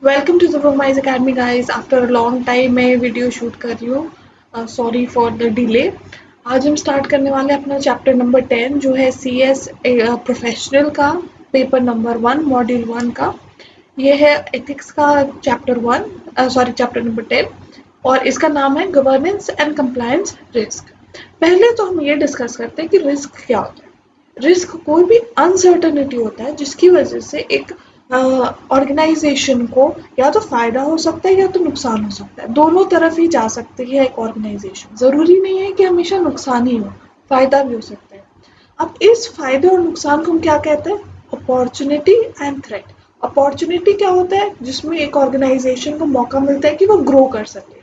Welcome to the Promise Academy guys. After a long time मैं video shoot कर रही हूँ। Sorry for the delay. आज हम स्टार्ट करने वाले हैं अपना चैप्टर नंबर 10 जो है CS प्रोफेशनल का पेपर नंबर 1 मॉड्यूल 1 का। ये है एथिक्स का चैप्टर नंबर 10 और इसका नाम है गवर्नेंस एंड कंप्लायंस रिस्क। पहले तो हम ये डिस्कस करते हैं कि रिस्क क्या होता है। रिस्क कोई भी अनसर्टनिटी होता है जिसकी वजह से एक ऑर्गेनाइजेशन को या तो फायदा हो सकता है या तो नुकसान हो सकता है। दोनों तरफ ही जा सकती है एक ऑर्गेनाइजेशन। जरूरी नहीं है कि हमेशा नुकसान ही हो, फायदा भी हो सकता है। अब इस फायदे और नुकसान को हम क्या कहते हैं? Opportunity and threat. अपॉर्चुनिटी क्या होता है? जिसमें एक ऑर्गेनाइजेशन को मौका मिलता है कि वो ग्रो कर सके।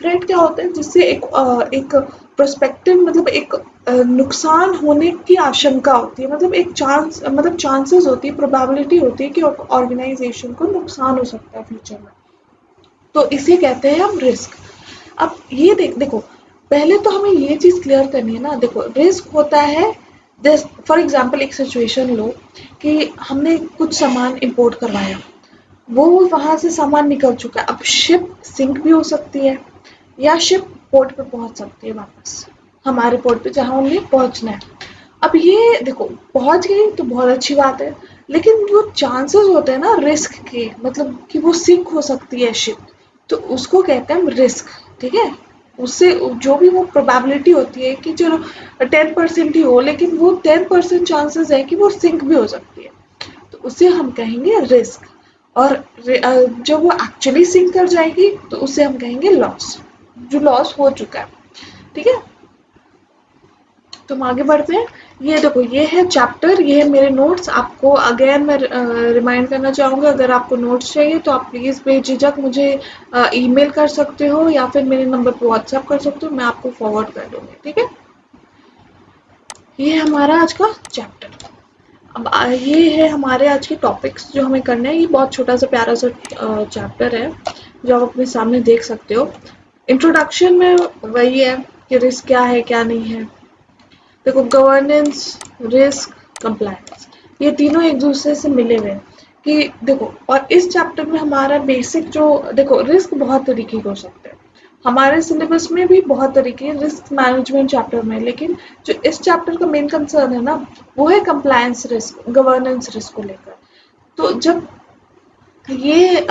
थ्रेट क्या होता है? जिससे एक प्रोस्पेक्टिव मतलब एक नुकसान होने की आशंका होती है, मतलब एक चांसेस होती है, प्रोबेबिलिटी होती है कि ऑर्गेनाइजेशन को नुकसान हो सकता है फ्यूचर में। तो इसे कहते हैं हम रिस्क। अब ये देखो, पहले तो हमें ये चीज़ क्लियर करनी है ना। देखो, रिस्क होता है जस्ट फॉर एग्जांपल एक सिचुएशन लो कि हमने कुछ सामान इंपोर्ट करवाया, वो वहाँ से सामान निकल चुका है। अब शिप सिंक भी हो सकती है या शिप पोर्ट पे पहुंच सकती है वापस, हमारे पोर्ट पे जहाँ उन्हें पहुंचना है। अब ये देखो, पहुंच गई तो बहुत अच्छी बात है, लेकिन जो चांसेस होते हैं ना रिस्क के, मतलब कि वो सिंक हो सकती है शिप, तो उसको कहते हैं हम रिस्क। ठीक है, उससे जो भी वो प्रोबेबिलिटी होती है कि चलो 10% ही हो, लेकिन वो 10% चांसेस है कि वो सिंक भी हो सकती है, तो उसे हम कहेंगे रिस्क। और जब वो एक्चुअली सिंक कर जाएगी तो उसे हम कहेंगे लॉस, जो लॉस हो चुका है। ठीक है, तो हम आगे बढ़ते हैं। ये देखो, ये है चैप्टर, ये है मेरे नोट्स। आपको अगेन मैं रिमाइंड करना चाहूँगा, अगर आपको नोट्स चाहिए तो आप प्लीज़ बेझिझक मुझे ईमेल कर सकते हो या फिर मेरे नंबर पर व्हाट्सएप कर सकते हो, मैं आपको फॉरवर्ड कर दूँगी। ठीक है, ये हमारा आज का चैप्टर। अब ये है हमारे आज के टॉपिक्स जो हमें करने हैं। ये बहुत छोटा सा प्यारा सा चैप्टर है जो आप अपने सामने देख सकते हो। इंट्रोडक्शन में वही है कि रिस्क क्या है क्या नहीं है। देखो, गवर्नेंस, रिस्क, कंप्लायंस, ये तीनों एक दूसरे से मिले हुए हैं कि देखो। और इस चैप्टर में हमारा बेसिक जो, देखो रिस्क बहुत तरीके के हो सकते हैं, हमारे सिलेबस में भी बहुत तरीके रिस्क मैनेजमेंट चैप्टर में, लेकिन जो इस चैप्टर का मेन कंसर्न है ना, वो है कंप्लायंस रिस्क, गवर्नेंस रिस्क को लेकर। तो जब ये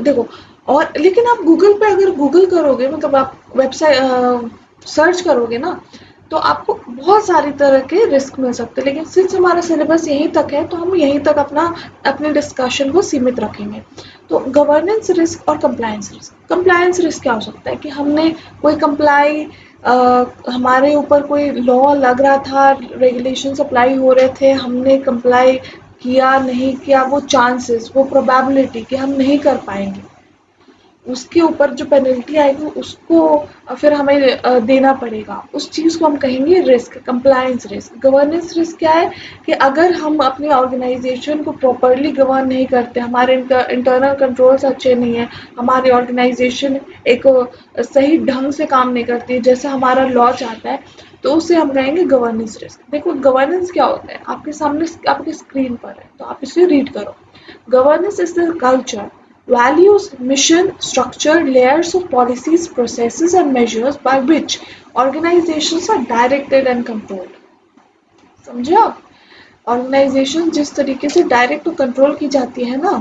देखो, और लेकिन आप गूगल पे अगर गूगल करोगे, मतलब आप वेबसाइट सर्च करोगे ना, तो आपको बहुत सारी तरह के रिस्क मिल सकते हैं। लेकिन सिंस हमारा सिलेबस यहीं तक है तो हम यहीं तक अपने डिस्कशन को सीमित रखेंगे। तो गवर्नेंस रिस्क और कंप्लायंस रिस्क। कंप्लायंस रिस्क क्या हो सकता है कि हमने कोई हमारे ऊपर कोई लॉ लग रहा था, रेगुलेशंस अप्लाई हो रहे थे, हमने कंप्लाई किया नहीं किया, वो चांसेस, वो प्रोबेबिलिटी कि हम नहीं कर पाएंगे, उसके ऊपर जो पेनल्टी आएगी उसको फिर हमें देना पड़ेगा। उस चीज़ को हम कहेंगे risk, compliance risk. Governance risk क्या है कि अगर हम अपनी ऑर्गेनाइजेशन को प्रॉपरली गवर्न नहीं करते, हमारे इंटरनल कंट्रोल्स अच्छे नहीं है, हमारी ऑर्गेनाइजेशन एक सही ढंग से काम नहीं करती है जैसा हमारा लॉ चाहता है, तो उसे हम कहेंगे गवर्नेंस रिस्क। देखो, गवर्नेंस क्या होता है, आपके सामने आपकी स्क्रीन पर है, तो आप इसे रीड करो। Governance is the culture, values, mission, structure, layers of policies, processes, and measures by which organizations are directed and controlled. समझे आप? ऑर्गेनाइजेशन जिस तरीके से डायरेक्ट और कंट्रोल की जाती है ना,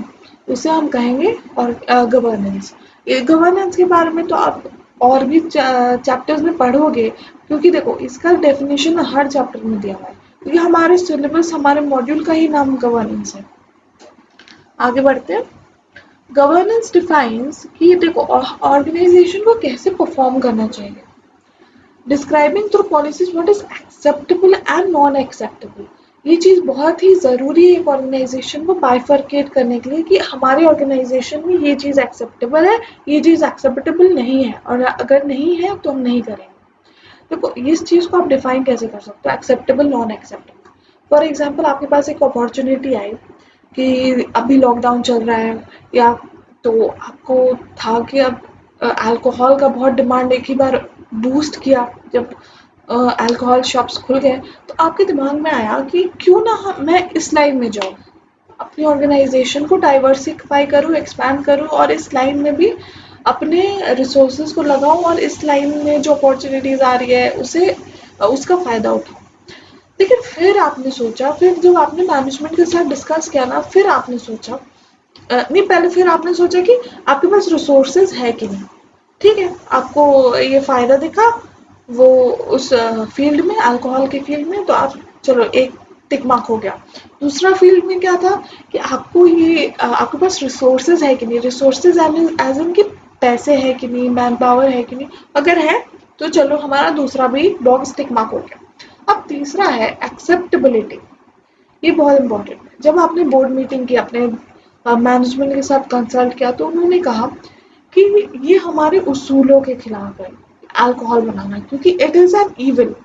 उसे हम कहेंगे और गवर्नेंस। गवर्नेंस के बारे में तो आप और भी चैप्टर्स में पढ़ोगे, क्योंकि देखो इसका डेफिनेशन हर चैप्टर में दिया हुआ है, क्योंकि हमारे सिलेबस, हमारे मॉड्यूल का ही नाम गवर्नेंस है। आगे बढ़ते हैं। गवर्नेंस डिफाइंस कि देखो ऑर्गेनाइजेशन को कैसे परफॉर्म करना चाहिए, describing through policies what is acceptable and non acceptable. ये चीज़ बहुत ही ज़रूरी है एक ऑर्गेनाइजेशन को बाइफरकेट करने के लिए कि हमारे ऑर्गेनाइजेशन में ये चीज़ एक्सेप्टेबल है, ये चीज़ एक्सेप्टेबल नहीं है, और अगर नहीं है तो हम नहीं करेंगे। देखो, इस चीज़ को आप डिफाइन कैसे कर सकते हो, acceptable, non acceptable. For example, आपके पास एक अपॉर्चुनिटी आई कि अभी लॉकडाउन चल रहा है, या तो आपको था कि अब अल्कोहल का बहुत डिमांड एक ही बार बूस्ट किया जब अल्कोहल शॉप्स खुल गए, तो आपके दिमाग में आया कि क्यों ना मैं इस लाइन में जाऊँ, अपनी ऑर्गेनाइजेशन को डाइवर्सिफाई करूँ, एक्सपैंड करूँ और इस लाइन में भी अपने रिसोर्सेज को लगाऊं और इस लाइन में जो अपॉर्चुनिटीज आ रही है उसे उसका फायदा उठाऊं। लेकिन फिर आपने सोचा, फिर जब आपने मैनेजमेंट के साथ डिस्कस किया ना, फिर आपने सोचा नहीं, पहले फिर आपने सोचा कि आपके पास रिसोर्सेज है कि नहीं। ठीक है, आपको ये फायदा दिखा वो उस फील्ड में, अल्कोहल के फील्ड में, तो आप चलो एक टिक मार्क हो गया। दूसरा फील्ड में क्या था कि आपको ये आपके पास रिसोर्सेज है कि नहीं, रिसोर्सेज एज इन कि पैसे है कि नहीं, मैन पावर है कि नहीं। अगर है तो चलो हमारा दूसरा भी बॉक्स टिक मार्क हो गया। अब तीसरा है एक्सेप्टेबिलिटी। ये बहुत इंपॉर्टेंट है। जब आपने बोर्ड मीटिंग की, अपने मैनेजमेंट के साथ कंसल्ट किया, तो उन्होंने कहा कि ये हमारे उसूलों के खिलाफ है अल्कोहल बनाना, क्योंकि it is an evil.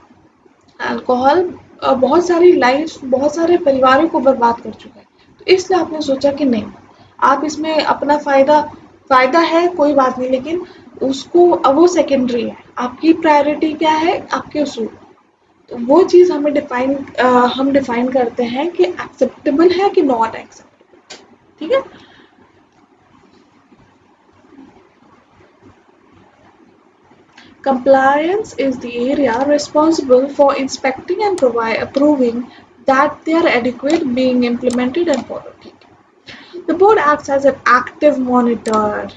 Alcohol बहुत सारी लाइफ, बहुत सारे परिवारों को बर्बाद कर चुका है। तो इसलिए आपने सोचा कि नहीं, आप इसमें अपना फायदा है कोई बात नहीं, लेकिन उसको अब वो सेकेंडरी है। आपकी प्रायोरिटी क्या है, आपके उसूल। तो वो चीज़ हम डिफाइन करते हैं कि एक्सेप्टेबल है कि नॉट एक्सेप्टेबल। ठीक है। Compliance is the area responsible for inspecting and approving that they are adequate, being implemented and followed. The board acts as an active monitor.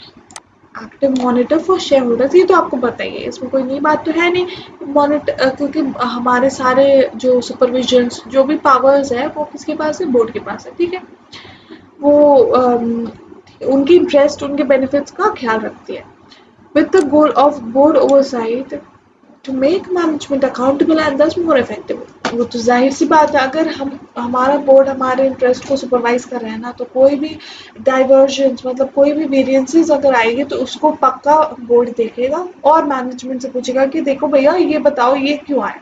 Active monitor for share holders, ये तो आपको पता ही है, इसमें कोई नई बात तो है नहीं। मॉनिटर क्योंकि हमारे सारे जो सुपरविजन, जो भी पावर्स है वो किसके पास है, बोर्ड के पास है। ठीक है, वो उनकी इंटरेस्ट, उनके बेनिफिट्स का ख्याल रखती है। with the goal of board oversight to make management accountable and thus more effective। वो तो जाहिर सी बात है, अगर हम हमारा बोर्ड हमारे इंटरेस्ट को सुपरवाइज कर रहे हैं ना, तो कोई भी डाइवर्जेंस, मतलब कोई भी वेरिएंसेस अगर आएगी तो उसको पक्का बोर्ड देखेगा और मैनेजमेंट से पूछेगा कि देखो भैया ये बताओ ये क्यों आया।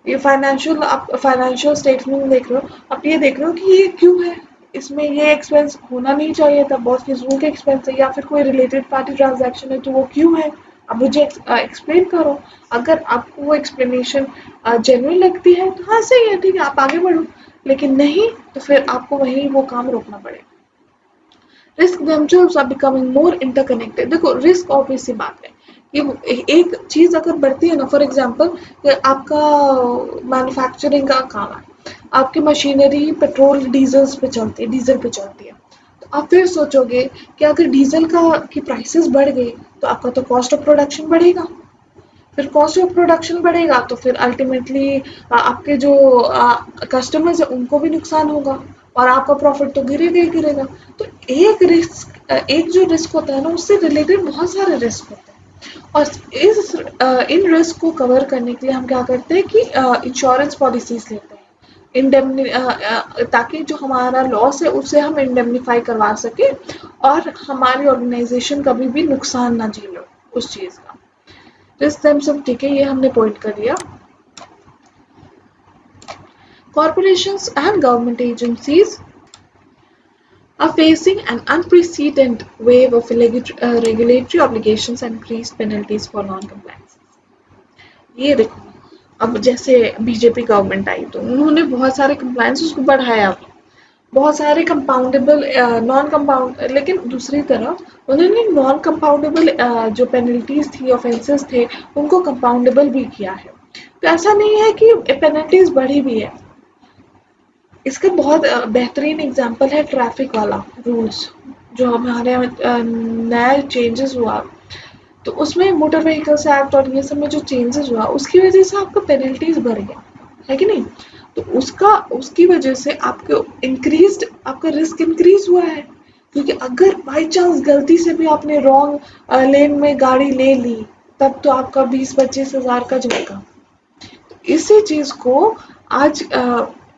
ये आप फाइनेंशियल स्टेटमेंट देख रहे हो, आप ये देख रहे हो कि ये क्यों है, इसमें ये एक्सपेंस होना नहीं चाहिए था, बहुत फिजूल के एक्सपेंस है, या फिर कोई रिलेटेड पार्टी ट्रांजैक्शन है तो वो क्यों है। अब मुझे एक्सप्लेन करो। अगर आपको वो एक्सप्लेनेशन जेन्युइन लगती है तो हाँ सही है, ठीक है, आप आगे बढ़ो। लेकिन नहीं तो फिर आपको वहीं वो काम रोकना पड़ेगा। Risk themselves are becoming more interconnected। देखो रिस्क ऑब्वियस सी बात है कि एक चीज अगर बढ़ती है ना, फॉर एग्जांपल आपका मैन्युफैक्चरिंग का काम है, आपकी मशीनरी पेट्रोल डीजल पे चलती है, तो आप फिर सोचोगे कि अगर डीजल की प्राइसेस बढ़ गई तो आपका तो कॉस्ट ऑफ प्रोडक्शन बढ़ेगा। फिर कॉस्ट ऑफ प्रोडक्शन बढ़ेगा तो फिर अल्टीमेटली आपके जो कस्टमर्स है उनको भी नुकसान होगा और आपका प्रॉफिट तो गिरेगा ही गिरेगा। तो एक जो रिस्क होता है ना, उससे रिलेटेड बहुत सारे रिस्क होते हैं। और इन रिस्क को कवर करने के लिए हम क्या करते हैं कि इंश्योरेंस पॉलिसीज लेते हैं, ताकि जो हमारा लॉस है उसे हम इंडेमनीफाई करवा सके और हमारी ऑर्गेनाइजेशन कभी भी नुकसान ना झेले उस चीज़ का। रिस्क सब ठीक है, ये हमने पॉइंट कर लिया। Corporations and government agencies are facing an unprecedented wave of regulatory obligations and increased penalties for non-compliance। ये देखो, अब जैसे बीजेपी गवर्नमेंट आई तो उन्होंने बहुत सारे कंप्लायंस उसको बढ़ाया, बहुत सारे कंपाउंडेबल, नॉन कंपाउंड, लेकिन दूसरी तरफ उन्होंने नॉन कंपाउंडेबल जो पेनल्टीज थी, ऑफेंसेस थे, उनको कंपाउंडेबल भी किया है। तो ऐसा नहीं है कि पेनल्टीज बढ़ी भी है। इसका बहुत बेहतरीन एग्जांपल है ट्रैफिक वाला रूल्स, जो हमारे नया चेंजेस हुआ, तो उसमें मोटर व्हीकल्स एक्ट और ये सब में जो चेंजेस हुआ उसकी वजह से आपका पेनल्टीज बढ़ गया है कि नहीं। तो उसकी वजह से आपका रिस्क इंक्रीज हुआ है, क्योंकि अगर बाई चांस गलती से भी आपने रॉन्ग लेन में गाड़ी ले ली, तब तो आपका 20-25 हज़ार का झटका। इसी चीज को आज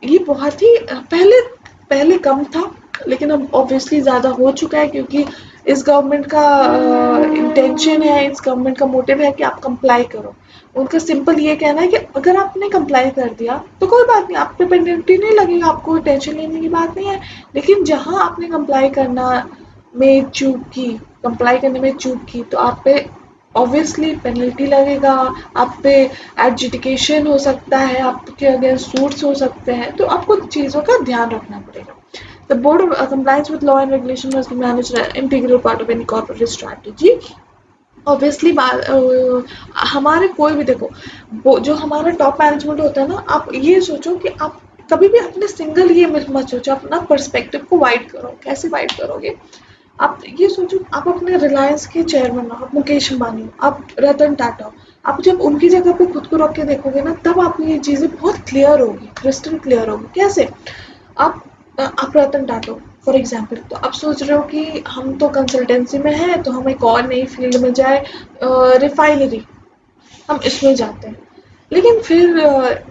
ये बहुत ही पहले कम था, लेकिन अब ऑब्वियसली ज़्यादा हो चुका है, क्योंकि इस गवर्नमेंट का इंटेंशन है, इस गवर्नमेंट का मोटिव है कि आप कंप्लाई करो। उनका सिंपल ये कहना है कि अगर आपने कंप्लाई कर दिया तो कोई बात नहीं, आप पे पेनल्टी नहीं लगेगा, आपको टेंशन लेने की बात नहीं है। लेकिन जहाँ आपने कंप्लाई करने में चूक की तो आप पे ऑब्वियसली पेनल्टी लगेगा, आप पे एडजुडिकेशन हो सकता है, आपके अगेंस्ट सूट्स हो सकते हैं, तो आपको चीज़ों का ध्यान रखना पड़ेगा। The board of compliance with law and regulation must be managed integral part of any corporate strategy. Obviously हमारे कोई भी देखो, वो जो हमारा टॉप मैनेजमेंट होता है ना, आप ये सोचो कि आप कभी भी अपने सिंगल ये मत सोचो, अपना पर्सपेक्टिव को वाइड करो। कैसे वाइड करोगे? आप ये सोचो, आप अपने रिलायंस के चेयरमैन हो, आप मुकेश अंबानी हो, आप रतन टाटा हो, आप जब उनकी जगह पे खुद को रख के देखोगे ना, तब आपको ये चीज़ें बहुत क्लियर होगी, क्रिस्टल क्लियर होगी। कैसे? आप रतन टाटा फॉर एग्जाम्पल, तो आप सोच रहे हो कि हम तो कंसल्टेंसी में हैं, तो हम एक और नई फील्ड में जाए, रिफाइनरी, हम इसमें जाते हैं। लेकिन फिर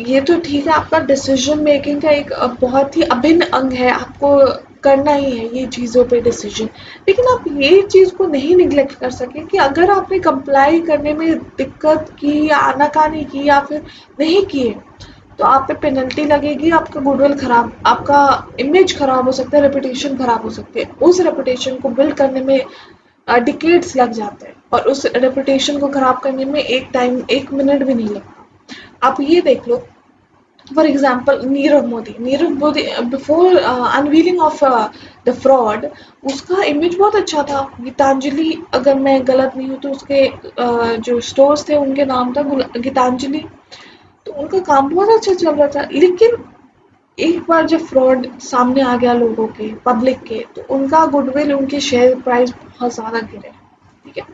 ये तो ठीक है, आपका डिसीजन मेकिंग का एक बहुत ही अभिन्न अंग है, आपको करना ही है ये चीज़ों पे डिसीजन। लेकिन आप ये चीज़ को नहीं निगलेक्ट कर सके कि अगर आपने कंप्लाई करने में दिक्कत की या आनाकानी की या फिर नहीं किए, तो आप पे पेनल्टी लगेगी, आपका गुडविल खराब, आपका इमेज खराब हो सकता है, रेपुटेशन खराब हो सकती है। उस रेपुटेशन को बिल्ड करने में डिकेड्स लग जाते हैं, और उस रेपुटेशन को खराब करने में एक मिनट भी नहीं लगता। आप ये देख लो, for example Nirav Modi before unveiling of the fraud, उसका इमेज बहुत अच्छा था। गीतांजलि, अगर मैं गलत नहीं हूँ तो उसके जो स्टोर्स थे उनके नाम था गीतांजलि, तो उनका काम बहुत अच्छा चल रहा था। लेकिन एक बार जब फ्रॉड सामने आ गया लोगों के, पब्लिक के, तो उनका गुडविल, उनके शेयर प्राइस बहुत ज़्यादा गिरे। ठीक है?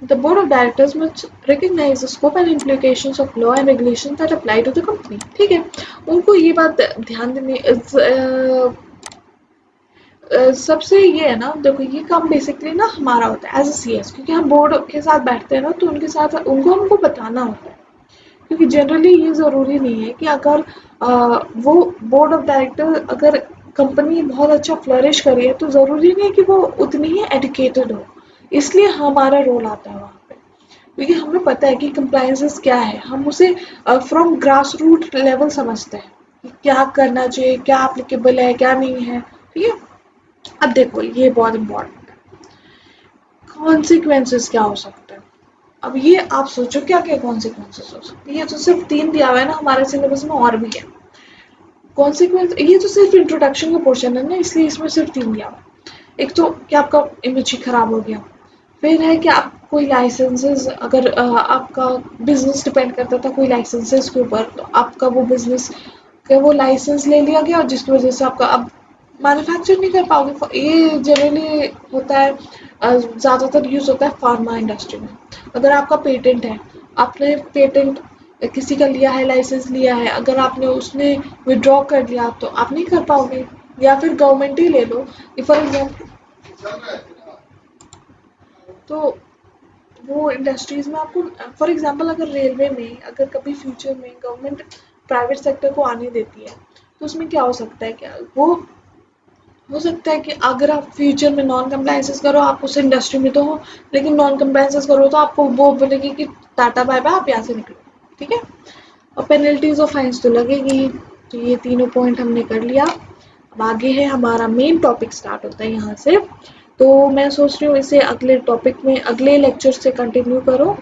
The board of directors must recognize the scope and implications of law and regulations that apply to the company. ठीक है? उनको ये बात ध्यान देने सबसे ये है ना, देखो ये काम बेसिकली ना हमारा होता है एज अ सीएस, क्योंकि हम बोर्ड के साथ बैठते हैं ना, तो उनके साथ उनको हमको बताना होता है। क्योंकि जनरली ये ज़रूरी नहीं है कि अगर वो बोर्ड ऑफ डायरेक्टर, अगर कंपनी बहुत अच्छा फ्लरिश करी है, तो ज़रूरी नहीं है कि वो उतनी ही एडुकेटेड हो। इसलिए हमारा रोल आता है वहाँ पे, क्योंकि हमें पता है कि कंप्लायंसेस क्या है, हम उसे फ्रॉम ग्रास रूट लेवल समझते हैं कि क्या करना चाहिए, क्या एप्लीकेबल है, क्या नहीं है। ठीक है? अब देखो, ये बहुत इम्पोर्टेंट है, कॉन्सिक्वेंसेस क्या हो सकते हैं। अब ये आप सोचो क्या क्या कॉन्सिक्वेंसेस हो सकते हैं। ये तो सिर्फ 3 दिया हुआ है ना, हमारे सिलेबस में और भी है कॉन्सिक्वेंस। ये तो सिर्फ इंट्रोडक्शन का पोर्शन है ना, इसलिए इसमें सिर्फ 3 दिया हुआ है। एक तो कि आपका इमेज ही खराब हो गया, फिर है कि आप कोई लाइसेंसेस, अगर आपका बिजनेस डिपेंड करता था कोई लाइसेंसेस के ऊपर, तो आपका वो बिजनेस का वो लाइसेंस ले लिया गया, और जिसकी वजह से आपका अब मैन्युफैक्चर नहीं कर पाओगे। ये जनरली होता है, ज़्यादातर यूज़ होता है फार्मा इंडस्ट्री में। अगर आपका पेटेंट है, आपने पेटेंट किसी का लिया है, लाइसेंस लिया है, अगर आपने उसने विड्रॉ कर लिया, तो आप नहीं कर पाओगे। या फिर गवर्नमेंट ही ले लो, फॉर एग्जाम्पल, तो वो इंडस्ट्रीज़ में आपको, फॉर एग्जांपल अगर रेलवे में अगर कभी फ्यूचर में गवर्नमेंट प्राइवेट सेक्टर को आने देती है, तो उसमें क्या हो सकता है, क्या वो हो सकता है कि अगर आप फ्यूचर में नॉन कंप्लायंसेस करो, आप उस इंडस्ट्री में तो हो, लेकिन नॉन कंप्लायंसेस करो तो आपको वो बोलेगी कि टाटा बाय बाय, आप यहाँ से निकलो। ठीक है? और पेनल्टीज और फाइन्स तो लगेगी। तो ये तीनों पॉइंट हमने कर लिया। अब आगे है हमारा मेन टॉपिक, स्टार्ट होता है यहाँ से। तो मैं सोच रही हूँ इसे अगले टॉपिक में, अगले लेक्चर से कंटिन्यू करो,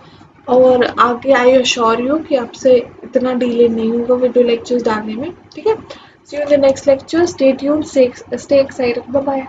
और आगे आई अश्योर यू कि आपसे इतना डिले नहीं होगा वीडियो लेक्चर्स डालने में। ठीक है? See you in the next lecture. Stay tuned, stay excited. Bye bye.